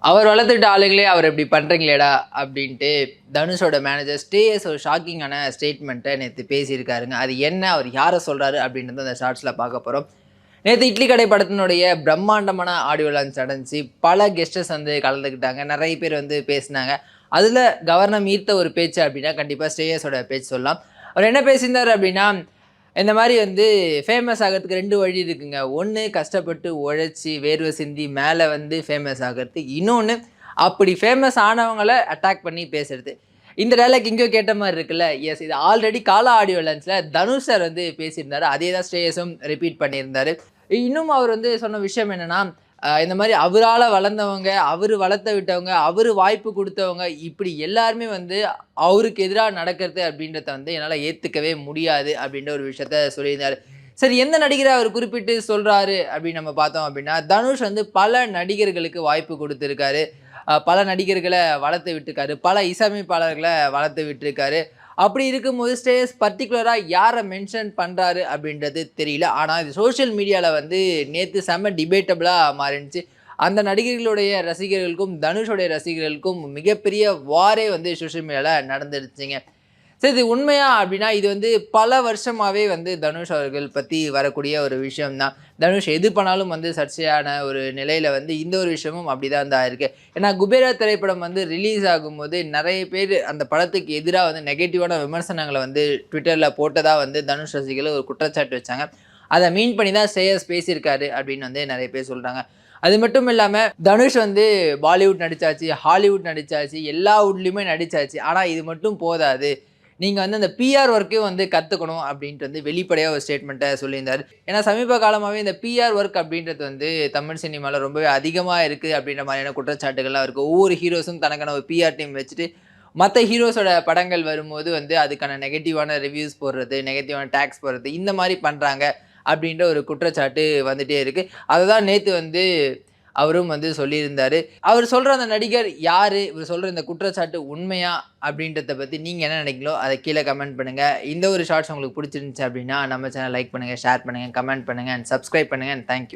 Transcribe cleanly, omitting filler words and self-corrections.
அவர் வளர்த்துட்ட ஆளுங்களே அவர் இப்படி பண்ணுறீங்களேடா அப்படின்ட்டு தனுஷோட மேனேஜர் ஸ்டேஎஸ் ஒரு ஷாக்கிங்கான ஸ்டேட்மெண்ட்டை நேற்று பேசியிருக்காருங்க. அது என்ன, அவர் யாரை சொல்கிறாரு அப்படின்றது அந்த ஷார்ட்ஸில் பார்க்க போகிறோம். நேற்று இட்லி கடை படத்தினுடைய பிரம்மாண்டமான ஆடியோ லான்ச் நடந்துச்சு. பல கெஸ்டர்ஸ் வந்து கலந்துக்கிட்டாங்க. நிறைய பேர் வந்து பேசினாங்க. அதில் கவர்னம் ஈர்த்த ஒரு பேச்சு அப்படின்னா கண்டிப்பாக ஸ்டேஎஸோட பேச்சு சொல்லலாம். அவர் என்ன பேசியிருந்தார் அப்படின்னா, இந்த மாதிரி வந்து ஃபேமஸ் ஆகிறதுக்கு 2 வழி இருக்குங்க. ஒன்று கஷ்டப்பட்டு உழைச்சி வேர்வை சிந்தி மேலே வந்து ஃபேமஸ் ஆகிறது. இன்னொன்று அப்படி ஃபேமஸ் ஆனவங்கள அட்டாக் பண்ணி பேசுறது. இந்த டயலாக் எங்கேயோ கேட்ட மாதிரி இருக்குல்ல. எஸ், இது ஆல்ரெடி காலா ஆடியோ லான்ச்சில் தனுஷ் சார் வந்து பேசியிருந்தாரு. அதே தான் ஸ்ரேயஸும் ரிப்பீட் பண்ணியிருந்தாரு. இன்னும் அவர் வந்து சொன்ன விஷயம் என்னென்னா, இந்த மாதிரி அவரால் வளர்ந்தவங்க, அவர் வளர்த்த விட்டவங்க, அவர் வாய்ப்பு கொடுத்தவங்க, இப்படி எல்லாருமே வந்து அவருக்கு எதிராக நடக்கிறது அப்படின்றத வந்து என்னால் ஏற்றுக்கவே முடியாது அப்படின்ற ஒரு விஷயத்த சொல்லியிருந்தார். சரி, எந்த நடிகரை அவர் குறிப்பிட்டு சொல்கிறாரு அப்படின்னு நம்ம பார்த்தோம் அப்படின்னா, தனுஷ் வந்து பல நடிகர்களுக்கு வாய்ப்பு கொடுத்துருக்காரு. பல நடிகர்களை வளர்த்து விட்டுருக்காரு. பல இசையமைப்பாளர்களை வளர்த்து விட்டுருக்காரு. அப்படி இருக்கும்போது ஸ்டேஸ் பர்டிகுலராக யாரை மென்ஷன் பண்ணுறாரு அப்படின்றது தெரியல. ஆனால் இது சோஷியல் மீடியாவில் வந்து நேற்று செம்ம டிபேட்டபிளாக மாறிடுச்சு. அந்த நடிகர்களுடைய ரசிகர்களுக்கும் தனுஷோடைய ரசிகர்களுக்கும் மிகப்பெரிய வாரே வந்து சோஷியல் மீடியாவில் நடந்துருச்சுங்க. சரி, இது உண்மையா அப்படின்னா இது வந்து பல வருஷமாகவே வந்து தனுஷ் அவர்கள் பற்றி வரக்கூடிய ஒரு விஷயம்தான். தனுஷ் எது பண்ணாலும் வந்து சர்ச்சையான ஒரு நிலையில் வந்து இந்த ஒரு விஷயமும் அப்படி தான் தான் இருக்குது. ஏன்னா குபேரா திரைப்படம் வந்து ரிலீஸ் ஆகும்போது நிறைய பேர் அந்த படத்துக்கு எதிராக வந்து நெகட்டிவான விமர்சனங்களை வந்து ட்விட்டரில் போட்டதாக வந்து தனுஷ் ரசிகர்கள் ஒரு குற்றச்சாட்டு வச்சாங்க. அதை மீன் பண்ணி தான் ஸ்ரேயஸ் பேசியிருக்காரு அப்படின்னு வந்து நிறைய பேர் சொல்கிறாங்க. அது மட்டும் இல்லாமல் தனுஷ் வந்து பாலிவுட் நடித்தாச்சு, ஹாலிவுட் நடித்தாச்சு, எல்லா வுட்லேயுமே நடித்தாச்சு. ஆனால் இது மட்டும் போதாது, நீங்கள் வந்து அந்த பிஆர் ஒர்க்கையும் வந்து கற்றுக்கணும் அப்படின்ட்டு வந்து வெளிப்படையாக ஒரு ஸ்டேட்மெண்ட்டை சொல்லியிருந்தார். ஏன்னா சமீப காலமாகவே இந்த பிஆர் ஒர்க் அப்படின்றது வந்து தமிழ் சினிமாவில் ரொம்பவே அதிகமாக இருக்குது அப்படின்ற மாதிரியான குற்றச்சாட்டுகள்லாம் இருக்குது. ஒவ்வொரு ஹீரோஸும் தனக்கான ஒரு பிஆர் டீம் வச்சுட்டு மற்ற ஹீரோஸோட படங்கள் வரும்போது வந்து அதுக்கான நெகட்டிவான ரிவ்யூஸ் போடுறது, நெகட்டிவான டேக்ஸ் போடுறது, இந்த மாதிரி பண்ணுறாங்க அப்படின்ற ஒரு குற்றச்சாட்டு வந்துகிட்டே இருக்குது. அதை தான் நேற்று வந்து அவரும் வந்து சொல்லியிருந்தார். அவர் சொல்கிற அந்த நடிகர் யார், இவர் சொல்கிற இந்த குற்றச்சாட்டு உண்மையா அப்படின்றத பற்றி நீங்கள் என்ன நினைக்கிறீங்களோ அதை கீழே கமெண்ட் பண்ணுங்கள். இந்த ஒரு ஷார்ட்ஸ் உங்களுக்கு பிடிச்சிருந்துச்சு அப்படின்னா நம்ம சேனல் லைக் பண்ணுங்கள், ஷேர் பண்ணுங்கள், கமெண்ட் பண்ணுங்கள் அண்ட் சப்ஸ்கிரைப் பண்ணுங்கள் அண்ட் தேங்க்யூ.